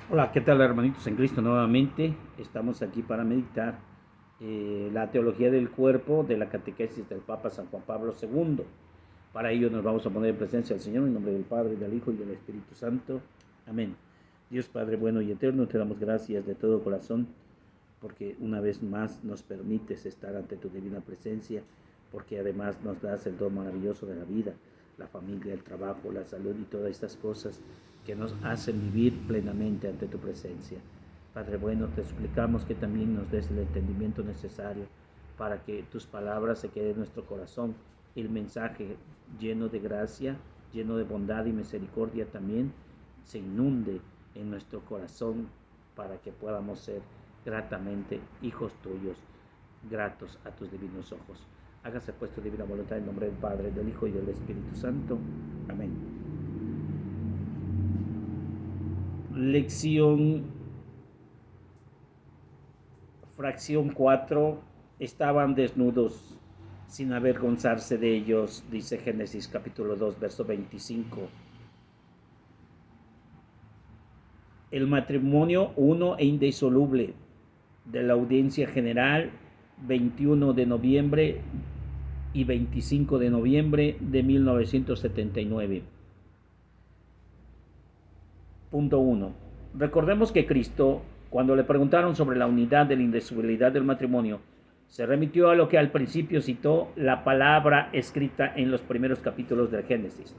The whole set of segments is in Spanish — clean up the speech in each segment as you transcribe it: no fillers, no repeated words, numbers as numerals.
Hola, ¿qué tal hermanitos en Cristo? Nuevamente estamos aquí para meditar la teología del cuerpo de la catequesis del Papa San Juan Pablo II. Para ello nos vamos a poner en presencia del Señor en nombre del Padre, del Hijo y del Espíritu Santo. Amén. Dios Padre bueno y eterno, te damos gracias de todo corazón porque una vez más nos permites estar ante tu divina presencia, porque además nos das el don maravilloso de la vida, la familia, el trabajo, la salud y todas estas cosas que nos hacen vivir plenamente ante tu presencia. Padre bueno, te suplicamos que también nos des el entendimiento necesario para que tus palabras se queden en nuestro corazón, el mensaje lleno de gracia, lleno de bondad y misericordia también se inunde en nuestro corazón para que podamos ser gratamente hijos tuyos, gratos a tus divinos ojos. Hágase pues tu divina voluntad en nombre del Padre, del Hijo y del Espíritu Santo. Amén. Lección fracción 4. Estaban desnudos sin avergonzarse de ellos, dice Génesis capítulo 2, verso 25. El matrimonio uno e indisoluble de la audiencia general, 21 de noviembre y 25 de noviembre de 1979. Punto 1. Recordemos que Cristo, cuando le preguntaron sobre la unidad de la indisolubilidad del matrimonio, se remitió a lo que al principio citó la palabra escrita en los primeros capítulos del Génesis.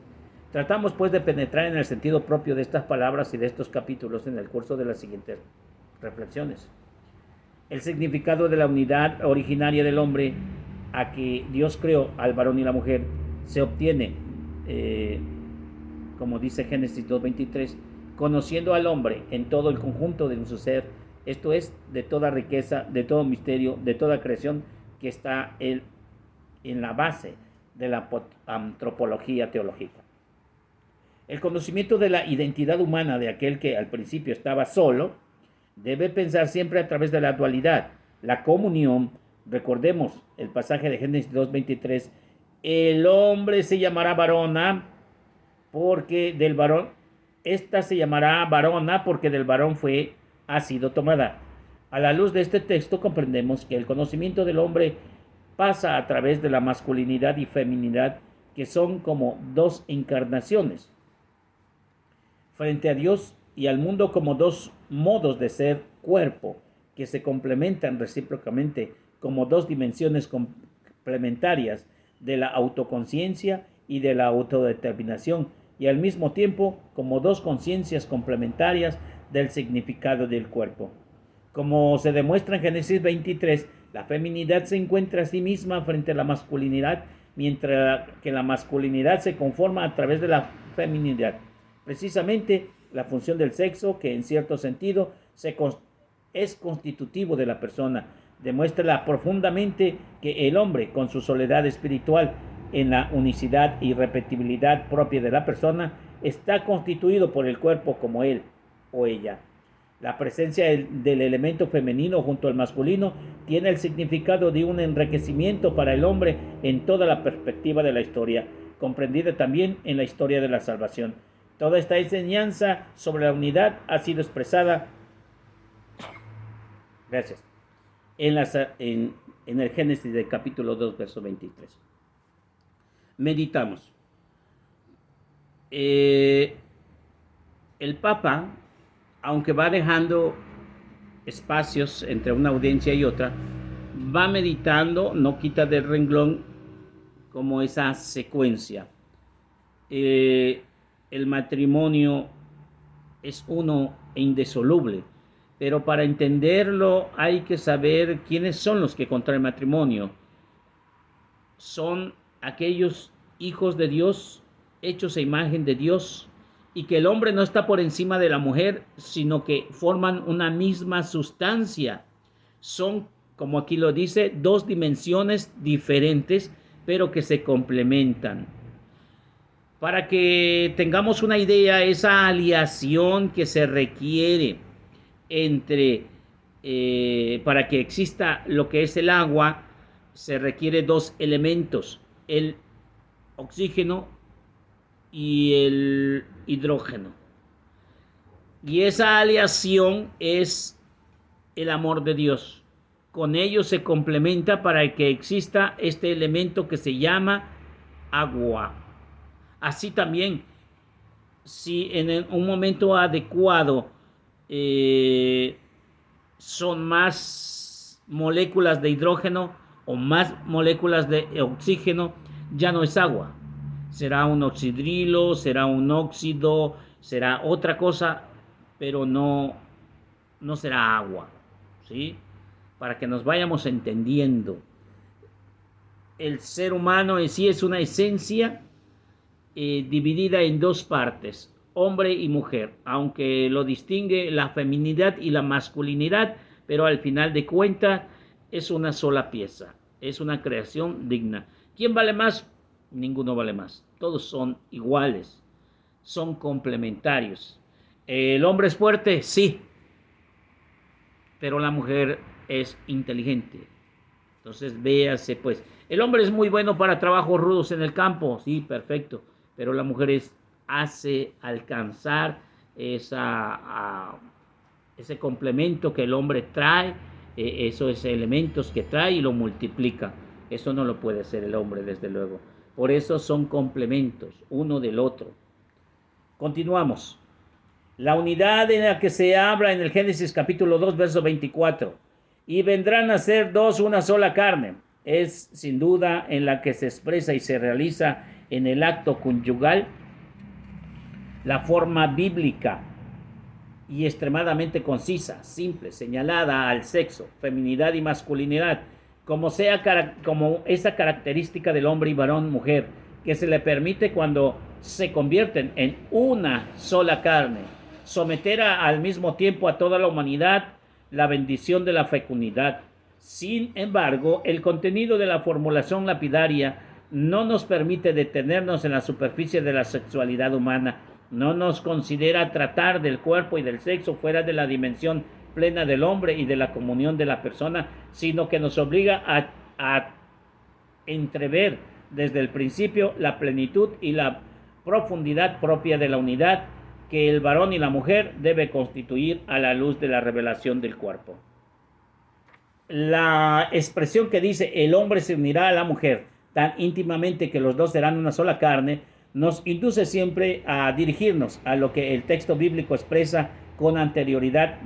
Tratamos pues de penetrar en el sentido propio de estas palabras y de estos capítulos en el curso de las siguientes reflexiones. El significado de la unidad originaria del hombre a que Dios creó al varón y la mujer se obtiene, como dice Génesis 2.23, conociendo al hombre en todo el conjunto de su ser, esto es, de toda riqueza, de todo misterio, de toda creación que está en la base de la antropología teológica. El conocimiento de la identidad humana de aquel que al principio estaba solo debe pensar siempre a través de la dualidad, la comunión. Recordemos el pasaje de Génesis 2.23, el hombre se llamará varona porque del varón, esta se llamará varona porque del varón ha sido tomada. A la luz de este texto comprendemos que el conocimiento del hombre pasa a través de la masculinidad y feminidad, que son como dos encarnaciones, frente a Dios y al mundo como dos modos de ser cuerpo que se complementan recíprocamente como dos dimensiones complementarias de la autoconciencia y de la autodeterminación, y al mismo tiempo como dos conciencias complementarias del significado del cuerpo. Como se demuestra en Génesis 23, la feminidad se encuentra a sí misma frente a la masculinidad, mientras que la masculinidad se conforma a través de la feminidad. Precisamente la función del sexo, que en cierto sentido es constitutivo de la persona, demuestra profundamente que el hombre, con su soledad espiritual en la unicidad y repetibilidad propia de la persona, está constituido por el cuerpo como él o ella. La presencia del elemento femenino junto al masculino tiene el significado de un enriquecimiento para el hombre en toda la perspectiva de la historia, comprendida también en la historia de la salvación. Toda esta enseñanza sobre la unidad ha sido expresada, gracias, en el Génesis del capítulo 2, verso 23. Meditamos. El Papa, aunque va dejando espacios entre una audiencia y otra, va meditando, no quita del renglón como esa secuencia. El matrimonio es uno e indisoluble, pero para entenderlo hay que saber quiénes son los que contraen matrimonio. Son aquellos hijos de Dios, hechos a imagen de Dios, y que el hombre no está por encima de la mujer, sino que forman una misma sustancia. Son, como aquí lo dice, dos dimensiones diferentes, pero que se complementan. Para que tengamos una idea, esa aliación que se requiere para que exista lo que es el agua, se requiere dos elementos, el oxígeno y el hidrógeno. Y esa aleación es el amor de Dios. Con ello se complementa para que exista este elemento que se llama agua. Así también, si en un momento adecuado son más moléculas de hidrógeno o más moléculas de oxígeno, ya no es agua. Será un oxidrilo, será un óxido, será otra cosa, pero no será agua, ¿sí? Para que nos vayamos entendiendo. El ser humano en sí es una esencia dividida en dos partes, hombre y mujer, aunque lo distingue la feminidad y la masculinidad, pero al final de cuentas es una sola pieza, es una creación digna. ¿Quién vale más? Ninguno vale más, todos son iguales, son complementarios. ¿El hombre es fuerte? Sí, pero la mujer es inteligente. Entonces véase pues, el hombre es muy bueno para trabajos rudos en el campo, sí, perfecto, pero la mujer hace alcanzar ese complemento que el hombre trae, esos elementos que trae y lo multiplica. Eso no lo puede hacer el hombre, desde luego. Por eso son complementos uno del otro. Continuamos. La unidad en la que se habla en el Génesis capítulo 2, verso 24. Y vendrán a ser dos una sola carne. Es sin duda en la que se expresa y se realiza en el acto conyugal la forma bíblica y extremadamente concisa, simple, señalada al sexo, feminidad y masculinidad, como esa característica del hombre y varón, mujer, que se le permite cuando se convierten en una sola carne, someter al mismo tiempo a toda la humanidad la bendición de la fecundidad. Sin embargo, el contenido de la formulación lapidaria no nos permite detenernos en la superficie de la sexualidad humana, no nos considera tratar del cuerpo y del sexo fuera de la dimensión plena del hombre y de la comunión de la persona, sino que nos obliga a entrever desde el principio la plenitud y la profundidad propia de la unidad que el varón y la mujer debe constituir a la luz de la revelación del cuerpo. La expresión que dice el hombre se unirá a la mujer tan íntimamente que los dos serán una sola carne, nos induce siempre a dirigirnos a lo que el texto bíblico expresa con anterioridad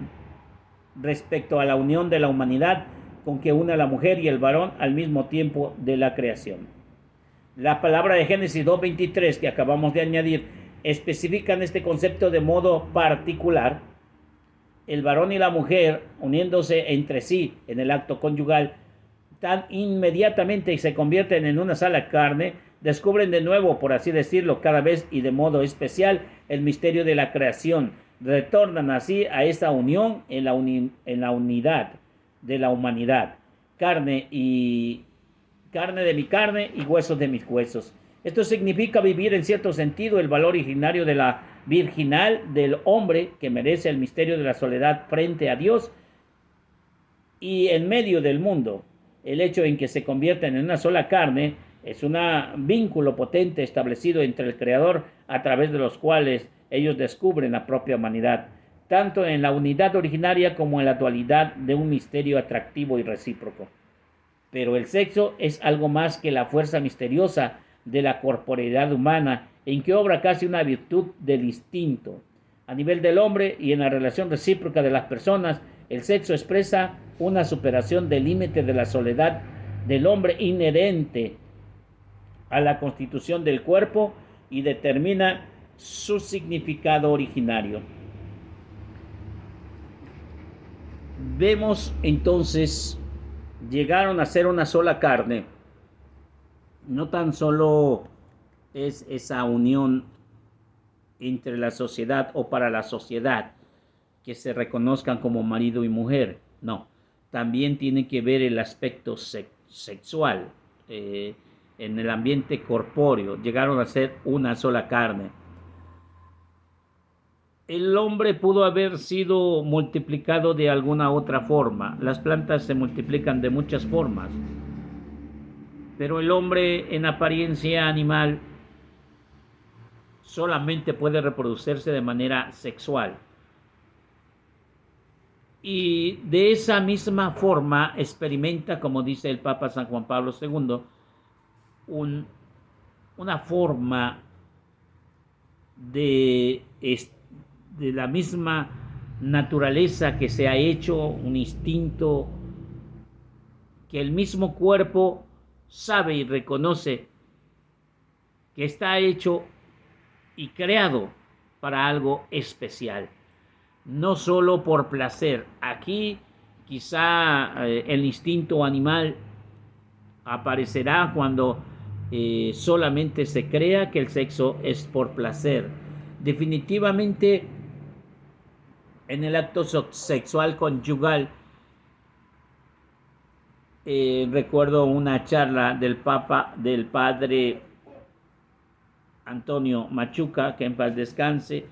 respecto a la unión de la humanidad con que une a la mujer y el varón al mismo tiempo de la creación. La palabra de Génesis 2:23 que acabamos de añadir especifican este concepto de modo particular. El varón y la mujer uniéndose entre sí en el acto conyugal tan inmediatamente y se convierten en una sola carne, descubren de nuevo, por así decirlo, cada vez y de modo especial el misterio de la creación. Retornan así a esa unión en la unidad de la humanidad, carne de mi carne y huesos de mis huesos. Esto significa vivir en cierto sentido el valor originario de la virginal del hombre que merece el misterio de la soledad frente a Dios y en medio del mundo. El hecho en que se convierten en una sola carne es un vínculo potente establecido entre el Creador a través de los cuales ellos descubren la propia humanidad, tanto en la unidad originaria como en la dualidad de un misterio atractivo y recíproco. Pero el sexo es algo más que la fuerza misteriosa de la corporeidad humana, en que obra casi una virtud del instinto. A nivel del hombre y en la relación recíproca de las personas, el sexo expresa una superación del límite de la soledad del hombre inherente a la constitución del cuerpo y determina su significado originario. Vemos entonces, llegaron a ser una sola carne. No tan solo es esa unión entre la sociedad o para la sociedad, que se reconozcan como marido y mujer, no, también tiene que ver el aspecto sexual, en el ambiente corpóreo, llegaron a ser una sola carne. El hombre pudo haber sido multiplicado de alguna otra forma, las plantas se multiplican de muchas formas, pero el hombre en apariencia animal solamente puede reproducirse de manera sexual. Y de esa misma forma experimenta, como dice el Papa San Juan Pablo II, un, una forma de, de la misma naturaleza que se ha hecho, un instinto que el mismo cuerpo sabe y reconoce que está hecho y creado para algo especial, no solo por placer. Aquí quizá el instinto animal aparecerá cuando solamente se crea que el sexo es por placer. Definitivamente en el acto sexual conyugal, recuerdo una charla del padre Antonio Machuca, que en paz descanse,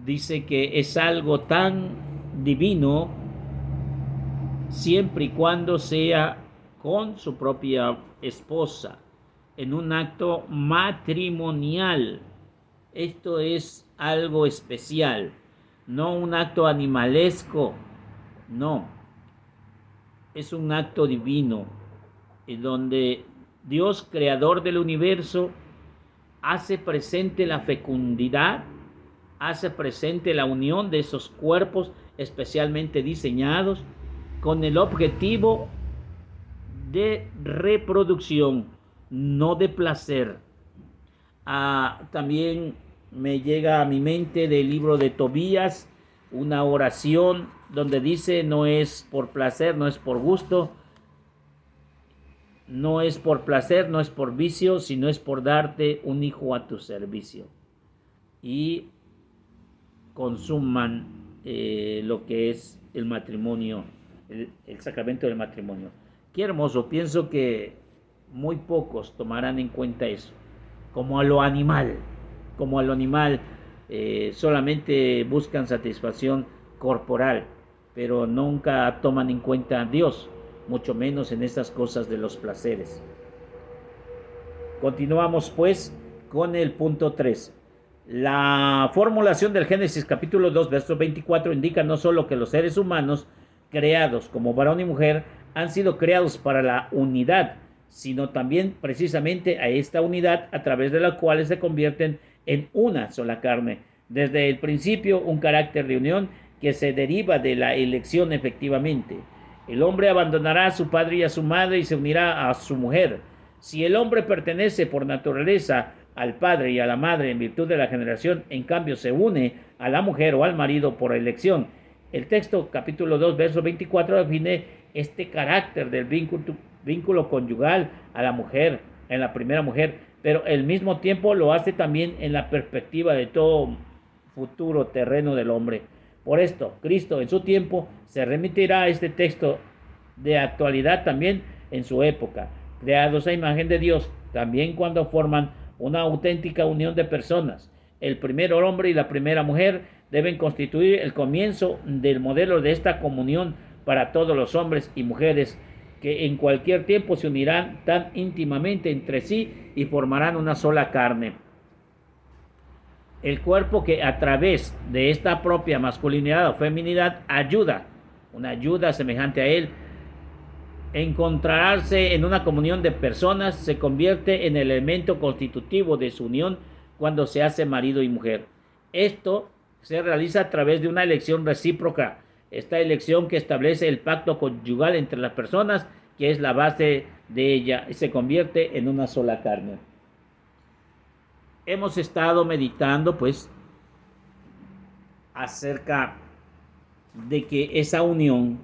dice que es algo tan divino siempre y cuando sea con su propia esposa, en un acto matrimonial. Esto es algo especial, no un acto animalesco, no, es un acto divino, en donde Dios, creador del universo, hace presente la fecundidad, hace presente la unión de esos cuerpos especialmente diseñados con el objetivo de reproducción, no de placer. También me llega a mi mente del libro de Tobías una oración donde dice: no es por placer, no es por gusto, no es por placer, no es por vicio, sino es por darte un hijo a tu servicio. Y consuman lo que es el matrimonio, el sacramento del matrimonio. Qué hermoso, pienso que muy pocos tomarán en cuenta eso, como a lo animal, como a lo animal, solamente buscan satisfacción corporal, pero nunca toman en cuenta a Dios, mucho menos en estas cosas de los placeres. Continuamos pues con el punto 3. La formulación del Génesis capítulo 2, verso 24 indica no solo que los seres humanos creados como varón y mujer han sido creados para la unidad, sino también precisamente a esta unidad a través de la cual se convierten en una sola carne. Desde el principio, un carácter de unión que se deriva de la elección efectivamente. El hombre abandonará a su padre y a su madre y se unirá a su mujer. Si el hombre pertenece por naturaleza al padre y a la madre en virtud de la generación, en cambio se une a la mujer o al marido por elección. El texto capítulo 2 verso 24 define este carácter del vínculo conyugal a la mujer, en la primera mujer, pero al mismo tiempo lo hace también en la perspectiva de todo futuro terreno del hombre. Por esto, Cristo en su tiempo se remitirá a este texto de actualidad también en su época, creados a imagen de Dios, también cuando forman una auténtica unión de personas. El primer hombre y la primera mujer deben constituir el comienzo del modelo de esta comunión para todos los hombres y mujeres que en cualquier tiempo se unirán tan íntimamente entre sí y formarán una sola carne. El cuerpo que a través de esta propia masculinidad o feminidad ayuda, una ayuda semejante a él, encontrarse en una comunión de personas, se convierte en el elemento constitutivo de su unión cuando se hace marido y mujer. Esto se realiza a través de una elección recíproca, esta elección que establece el pacto conyugal entre las personas, que es la base de ella, y se convierte en una sola carne. Hemos estado meditando pues acerca de que esa unión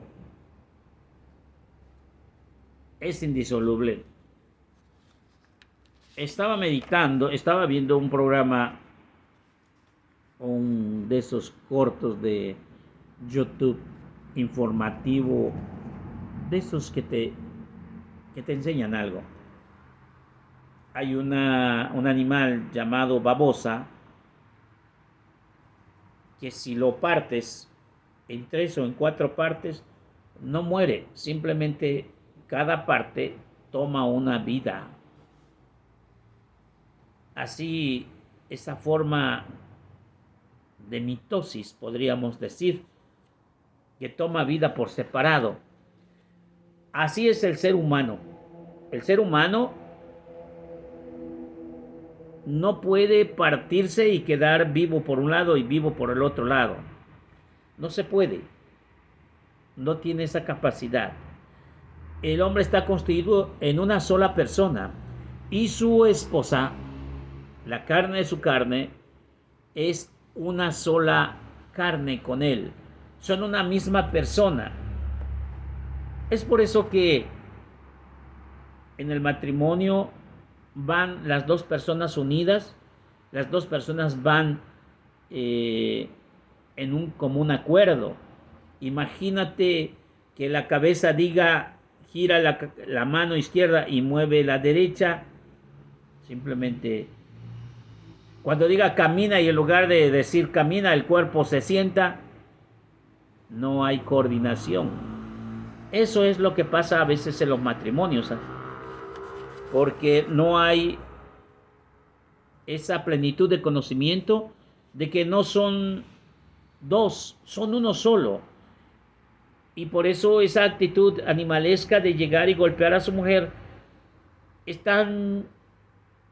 es indisoluble. Estaba meditando, estaba viendo un programa, de esos cortos de YouTube informativo, de esos que te enseñan algo. Hay un animal llamado babosa que si lo partes en 3 o en 4 partes, no muere, simplemente cada parte toma una vida. Así, esa forma de mitosis, podríamos decir, que toma vida por separado. Así es el ser humano. El ser humano no puede partirse y quedar vivo por un lado y vivo por el otro lado. No se puede. No tiene esa capacidad. El hombre está constituido en una sola persona y su esposa, la carne de su carne, es una sola carne con él. Son una misma persona. Es por eso que en el matrimonio van las dos personas unidas, las dos personas van en un común acuerdo. Imagínate que la cabeza diga gira la mano izquierda y mueve la derecha. Simplemente cuando diga camina y en lugar de decir camina el cuerpo se sienta, no hay coordinación. Eso es lo que pasa a veces en los matrimonios, ¿sabes? Porque no hay esa plenitud de conocimiento de que no son dos, son uno solo. Y por eso esa actitud animalesca de llegar y golpear a su mujer es tan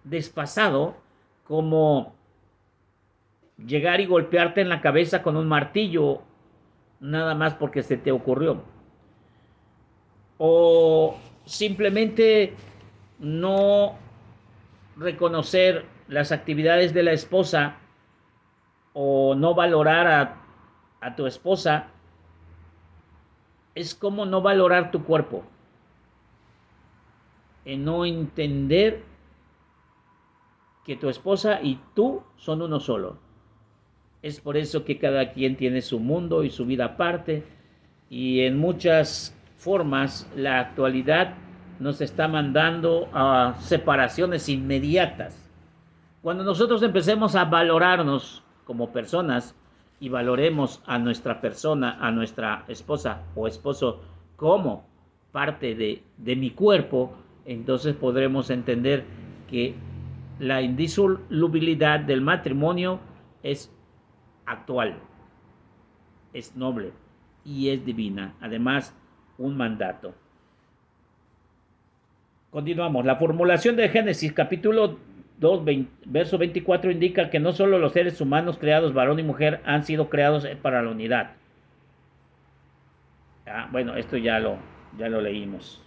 desfasado como llegar y golpearte en la cabeza con un martillo nada más porque se te ocurrió. O simplemente no reconocer las actividades de la esposa o no valorar a tu esposa. Es como no valorar tu cuerpo, en no entender que tu esposa y tú son uno solo. Es por eso que cada quien tiene su mundo y su vida aparte, y en muchas formas la actualidad nos está mandando a separaciones inmediatas. Cuando nosotros empecemos a valorarnos como personas y valoremos a nuestra persona, a nuestra esposa o esposo como parte de mi cuerpo, entonces podremos entender que la indisolubilidad del matrimonio es actual, es noble y es divina. Además, un mandato. Continuamos. La formulación de Génesis, capítulo 2, verso 24, indica que no solo los seres humanos creados, varón y mujer, han sido creados para la unidad. Bueno, esto ya lo leímos.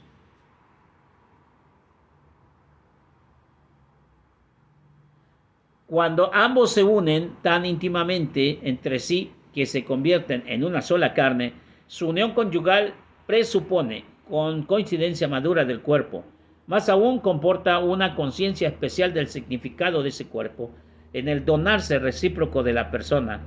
Cuando ambos se unen tan íntimamente entre sí que se convierten en una sola carne, su unión conyugal presupone, con coincidencia madura del cuerpo, más aún comporta una conciencia especial del significado de ese cuerpo, en el donarse recíproco de la persona.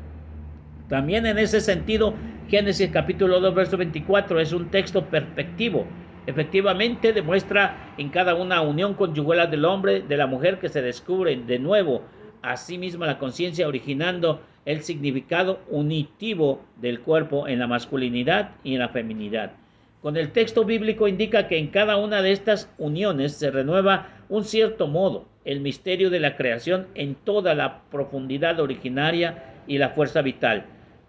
También en ese sentido, Génesis capítulo 2, verso 24 es un texto perspectivo. Efectivamente demuestra en cada una unión conyugal del hombre, de la mujer, que se descubre de nuevo a sí misma la conciencia, originando el significado unitivo del cuerpo en la masculinidad y en la feminidad. Con el texto bíblico indica que en cada una de estas uniones se renueva un cierto modo el misterio de la creación en toda la profundidad originaria y la fuerza vital.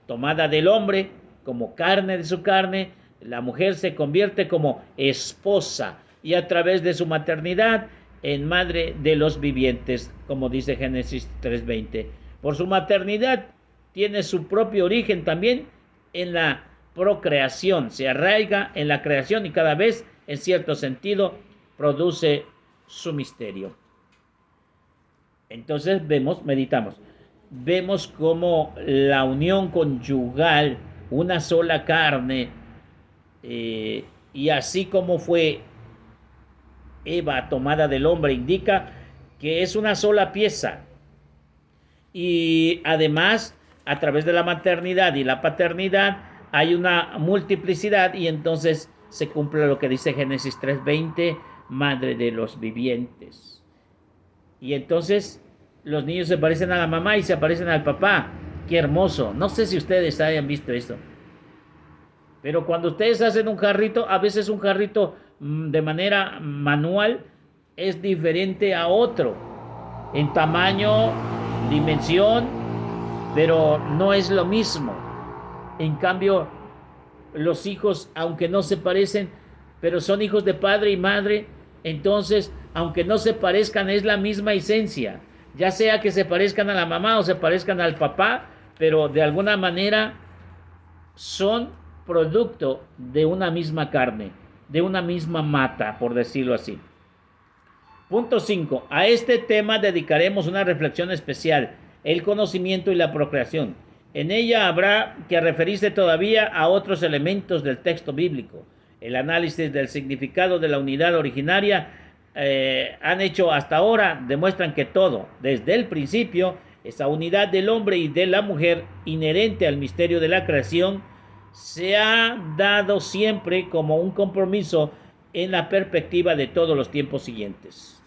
Tomada del hombre como carne de su carne, la mujer se convierte como esposa y a través de su maternidad en madre de los vivientes, como dice Génesis 3:20. Por su maternidad tiene su propio origen también en la procreación, se arraiga en la creación y cada vez, en cierto sentido, produce su misterio. Entonces meditamos, vemos cómo la unión conyugal, una sola carne, y así como fue Eva tomada del hombre, indica que es una sola pieza. Y además, a través de la maternidad y la paternidad, hay una multiplicidad y entonces se cumple lo que dice Génesis 3:20, madre de los vivientes. Y entonces los niños se parecen a la mamá y se parecen al papá. ¡Qué hermoso! No sé si ustedes hayan visto esto. Pero cuando ustedes hacen un jarrito, a veces un jarrito de manera manual es diferente a otro. En tamaño, dimensión, pero no es lo mismo. En cambio, los hijos, aunque no se parecen, pero son hijos de padre y madre, entonces, aunque no se parezcan, es la misma esencia. Ya sea que se parezcan a la mamá o se parezcan al papá, pero de alguna manera son producto de una misma carne, de una misma mata, por decirlo así. Punto 5. A este tema dedicaremos una reflexión especial, el conocimiento y la procreación. En ella habrá que referirse todavía a otros elementos del texto bíblico. El análisis del significado de la unidad originaria han hecho hasta ahora demuestran que todo, desde el principio, esa unidad del hombre y de la mujer inherente al misterio de la creación, se ha dado siempre como un compromiso en la perspectiva de todos los tiempos siguientes.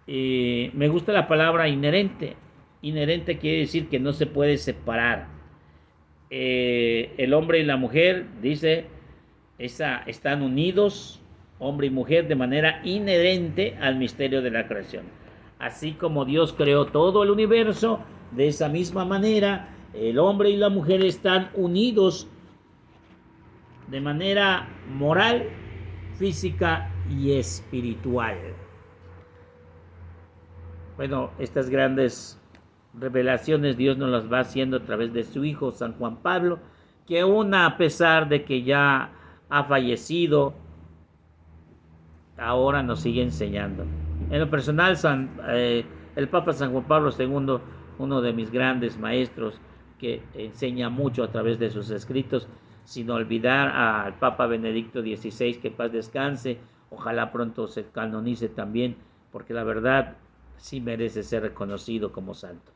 Me gusta la palabra inherente. Inherente quiere decir que no se puede separar. El hombre y la mujer, dice, están unidos, hombre y mujer, de manera inherente al misterio de la creación. Así como Dios creó todo el universo, de esa misma manera, el hombre y la mujer están unidos de manera moral, física y espiritual. Bueno, estas grandes revelaciones Dios nos las va haciendo a través de su Hijo San Juan Pablo, que aún a pesar de que ya ha fallecido, ahora nos sigue enseñando. En lo personal, el Papa San Juan Pablo II, uno de mis grandes maestros, que enseña mucho a través de sus escritos, sin olvidar al Papa Benedicto XVI, que paz descanse, ojalá pronto se canonice también, porque la verdad sí merece ser reconocido como santo.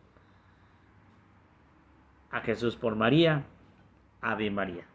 A Jesús por María, Ave María.